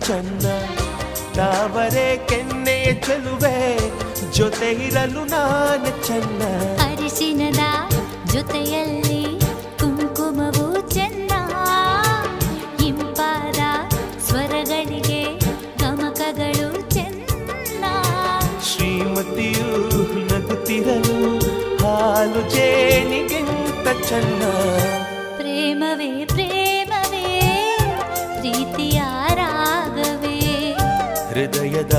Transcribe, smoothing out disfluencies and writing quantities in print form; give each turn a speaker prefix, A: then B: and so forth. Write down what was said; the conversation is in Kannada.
A: ಚೆನ್ನ. ತಾವರೆ ಕೆನ್ನೆಯ ಚೆಲುವೆ ಜೊತೆ ಇರಲು ನಾನು ಚೆನ್ನ.
B: ಅರಿಶಿನದ ಜೊತೆಯಲ್ಲಿ ಕುಂಕುಮವು ಚೆನ್ನ. ಇಂಪಾದ ಸ್ವರಗಳಿಗೆ ಗಮಕಗಳು ಚೆನ್ನ.
A: ಶ್ರೀಮತಿಯು ನಗುತ್ತಿರಲು ಹಾಲು ಜೇನಿಗಿಂತ ಚೆನ್ನ.
B: ಪ್ರೇಮವೇ ಪ್ರೇಮವೇ ಪ್ರೀತಿಯ ರಾಗವೇ
A: ಹೃದಯದ